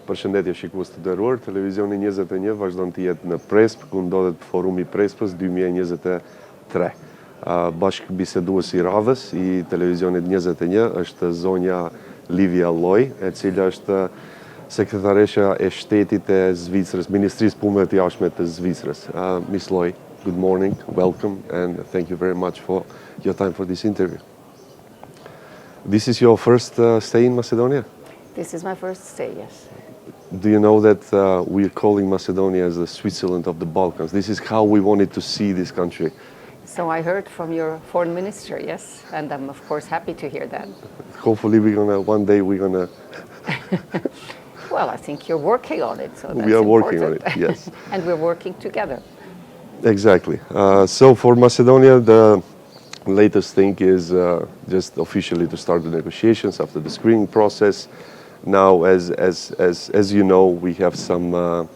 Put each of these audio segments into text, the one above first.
Përshëndetje shikues të nderuar, televizioni 21 vazhdon të jetë në Presp, ku ndodhet forumi Prespës 2023. Bashkëbiseduesi i radhës i televizionit 21 është zonja Ливиа Леу, e cila është sekretaresha e shtetit e Zvicrës, Ministrisë Punëve të Jashtme të Zvicrës. Miss Loi, good morning, welcome, and thank you very much for your time for this interview. This is your first stay in Macedonia? This is my first stay, yes. Do you know that we're calling Macedonia as the Switzerland of the Balkans? This is how we wanted to see this country. So I heard from your foreign minister, yes, and I'm of course happy to hear that. Hopefully one day we're gonna... Well, I think you're working on it, so that's We are important. working on it, yes. And we're working together. Exactly. So for Macedonia, the latest thing is just officially to start the negotiations after the screening process. Now, as you know, we have some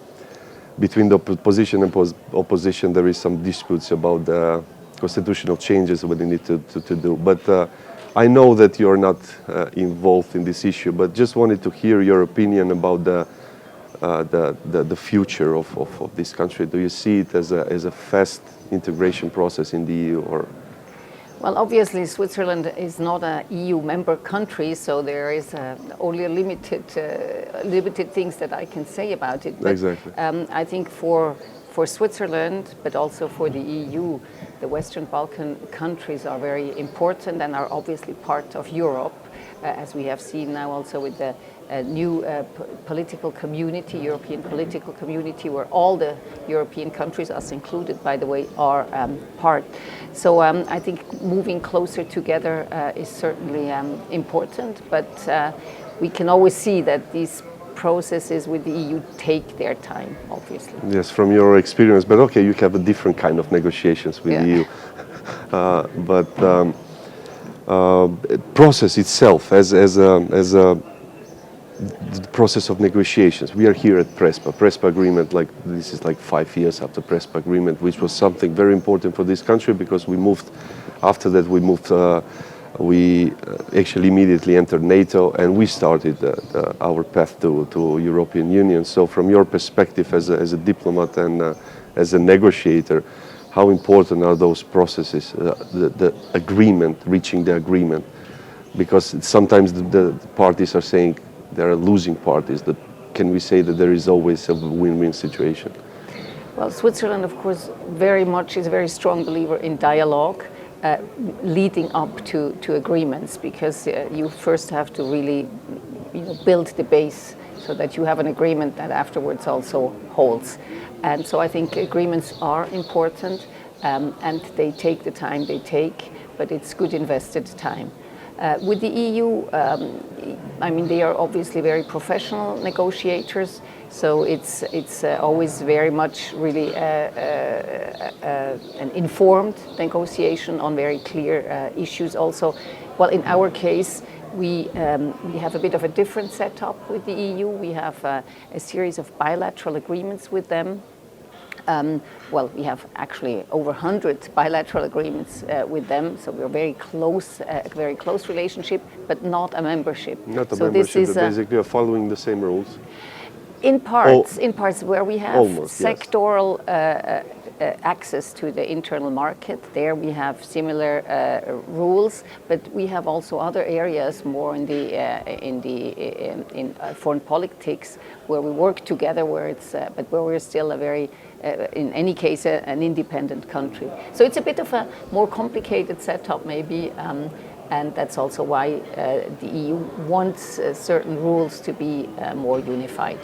between the position and opposition. There is some disputes about the constitutional changes what they need to do. But I know that you're not involved in this issue. But just wanted to hear your opinion about the future of this country. Do you see it as a fast integration process in the EU, or? Well, obviously, Switzerland is not an EU member country, so there is only a limited things that I can say about it. But, exactly. I think for Switzerland, but also for the EU, the Western Balkan countries are very important and are obviously part of Europe, as we have seen now also with the new political community, European political community, where all the European countries, us included, by the way, are part. So I think moving closer together is certainly important, but we can always see that these processes with the EU take their time, obviously. Yes, from your experience, but okay, you have a different kind of negotiations with the EU. Process itself as the process of negotiations. We are here at Prespa agreement, like this is like 5 years after Prespa agreement, which was something very important for this country because we moved, after that we actually immediately entered NATO and we started our path to European Union. So from your perspective as a diplomat and as a negotiator, how important are those processes, the agreement, reaching the agreement? Because sometimes the parties are saying there are losing parties. Can we say that there is always a win-win situation? Well, Switzerland, of course, is a very strong believer in dialogue leading up to agreements, because you first have to really build the base so that you have an agreement that afterwards also holds. And so I think agreements are important and they take the time they take, but it's good invested time. With the EU, I mean, they are obviously very professional negotiators, so it's always very much really an informed negotiation on very clear issues. Also, well, in our case, we have a bit of a different setup with the EU. We have a series of bilateral agreements with them. Well, we have actually over 100 bilateral agreements with them, so we're very close, a very close relationship, but not a membership. Not a so membership, this is, basically are following the same rules? In parts where we have almost, sectoral access to the internal market. There we have similar rules, but we have also other areas more in foreign politics where we work together, but where we're still a very in any case an independent country. So it's a bit of a more complicated setup maybe, and that's also why the EU wants certain rules to be more unified.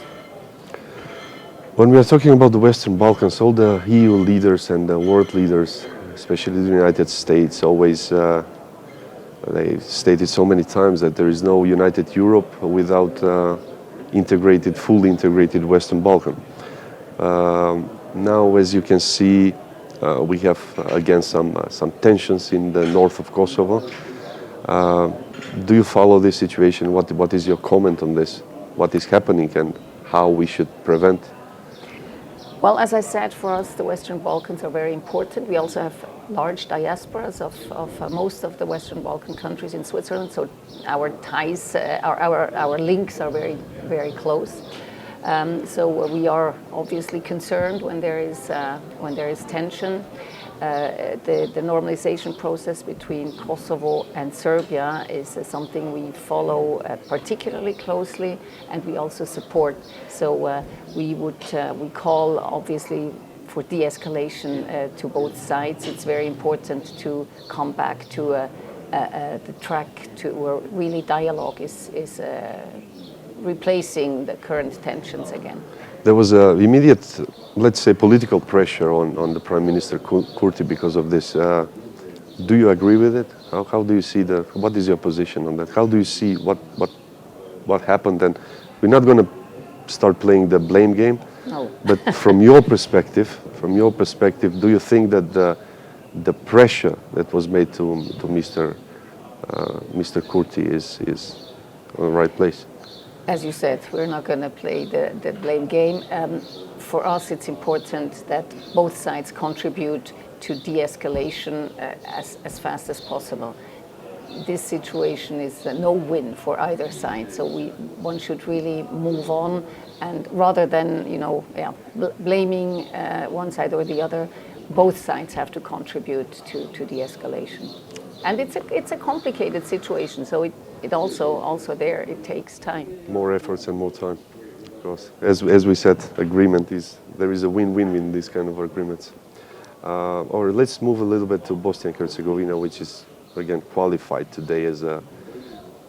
When we are talking about the Western Balkans, all the EU leaders and the world leaders, especially the United States, always they stated so many times that there is no united Europe without fully integrated Western Balkan. Now, as you can see, we have again some tensions in the north of Kosovo. Do you follow this situation? What is your comment on this? What is happening and how we should prevent? Well, as I said, for us, the Western Balkans are very important. We also have large diasporas of most of the Western Balkan countries in Switzerland, so our ties, our links are very, very close. So we are obviously concerned when there is tension. The normalization process between Kosovo and Serbia is something we follow particularly closely, and we also support. So we call obviously for de-escalation to both sides. It's very important to come back to the track to where really dialogue is replacing the current tensions again. There was immediate, let's say, political pressure on the Prime Minister Kurti because of this. Do you agree with it? How do you see what is your position on that? How do you see what happened? And we're not going to start playing the blame game. No. But from your perspective, do you think that the pressure that was made to Mr. Kurti is on the right place? As you said, we're not going to play the blame game. For us, it's important that both sides contribute to de-escalation as fast as possible. This situation is no win for either side, so one should really move on, and rather than blaming one side or the other, both sides have to contribute to de-escalation. And it's a complicated situation, so it also there it takes time. More efforts and more time, of course. As we said, there is a win-win in these kind of agreements. Or let's move a little bit to Bosnia and Herzegovina, which is again qualified today as a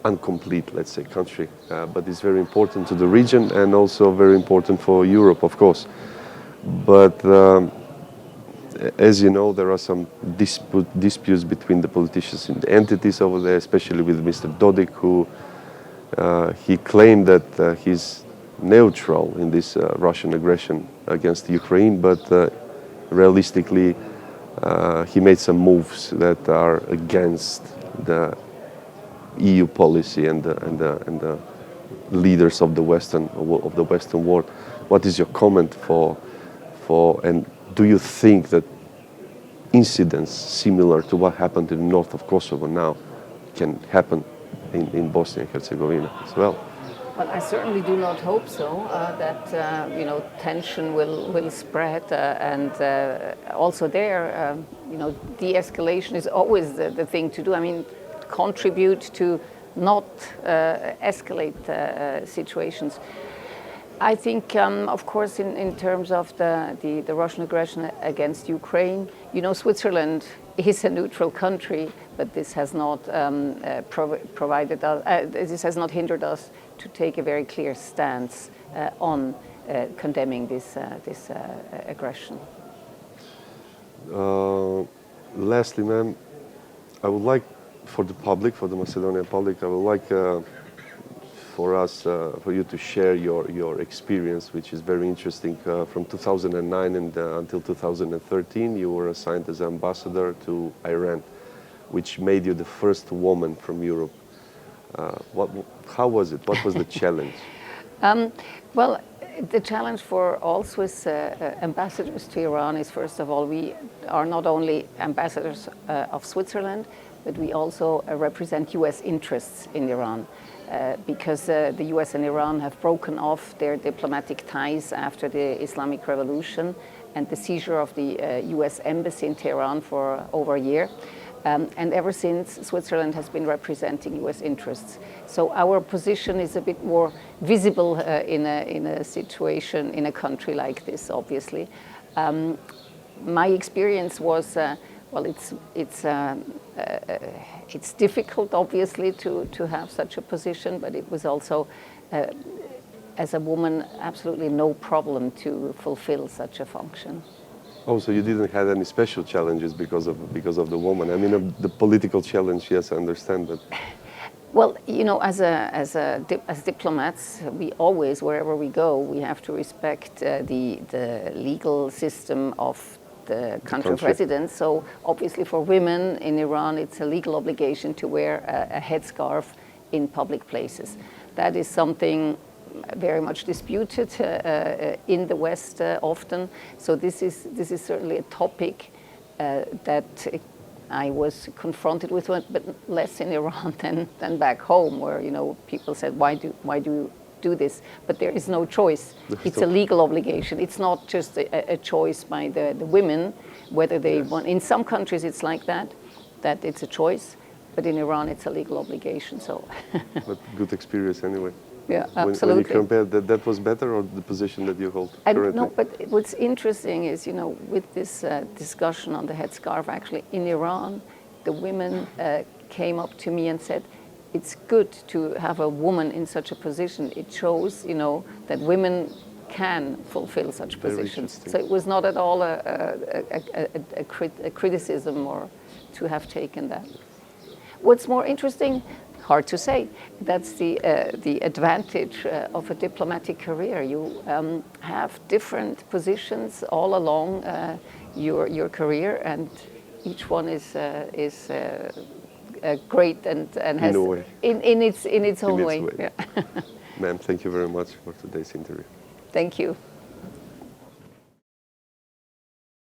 incomplete, let's say, country, but it's very important to the region and also very important for Europe, of course. But as you know, there are some disputes between the politicians and the entities over there, especially with Mr. Dodik, who he claimed that he's neutral in this Russian aggression against Ukraine, but realistically, he made some moves that are against the EU policy and the leaders of the Western world. What is your comment and do you think that incidents similar to what happened in the north of Kosovo now can happen in Bosnia and Herzegovina as well? Well, I certainly do not hope so, that tension will spread, and also there, de-escalation is always the thing to do. I mean, contribute to not escalate situations. I think, of course, in terms of the Russian aggression against Ukraine, Switzerland is a neutral country, but this has not this has not hindered us to take a very clear stance on condemning this aggression. Lastly, ma'am, I would like for the Macedonian public, I would like for you to share your experience, which is very interesting. From 2009 until 2013, you were assigned as ambassador to Iran, which made you the first woman from Europe. How was it? What was the challenge? Well, the challenge for all Swiss ambassadors to Iran is, first of all, we are not only ambassadors of Switzerland, but we also represent U.S. interests in Iran. Because the US and Iran have broken off their diplomatic ties after the Islamic Revolution and the seizure of the US embassy in Tehran for over a year. And ever since, Switzerland has been representing US interests. So our position is a bit more visible in a situation, in a country like this, obviously. My experience was, well, it's difficult, obviously, to have such a position, but it was also, as a woman, absolutely no problem to fulfill such a function. Oh, so you didn't have any special challenges because of the woman? I mean, the political challenge, yes, I understand that. Well, as diplomats, we always, wherever we go, we have to respect the legal system of the country of residence. So obviously for women in Iran, it's a legal obligation to wear a headscarf in public places. That is something very much disputed in the West often. So this is certainly a topic that I was confronted with, but less in Iran than back home, where people said, why do do this, but there is no choice. It's a legal obligation. It's not just a choice by the women, whether they want. In some countries it's like that it's a choice, but in Iran it's a legal obligation. So, But good experience anyway. yeah, When absolutely. you compare that was better, or the position that you hold And currently? no, but what's interesting is, with this discussion on the headscarf, actually, in Iran, the women came up to me and said, it's good to have a woman in such a position. It shows, that women can fulfill such Very positions. interesting. So it was not at all a criticism or to have taken that. What's more interesting? Hard to say. That's the advantage of a diplomatic career. You have different positions all along your career, and each one is great and has In a way. in its own way. way. Yeah. Ma'am, thank you very much for today's interview. Thank you.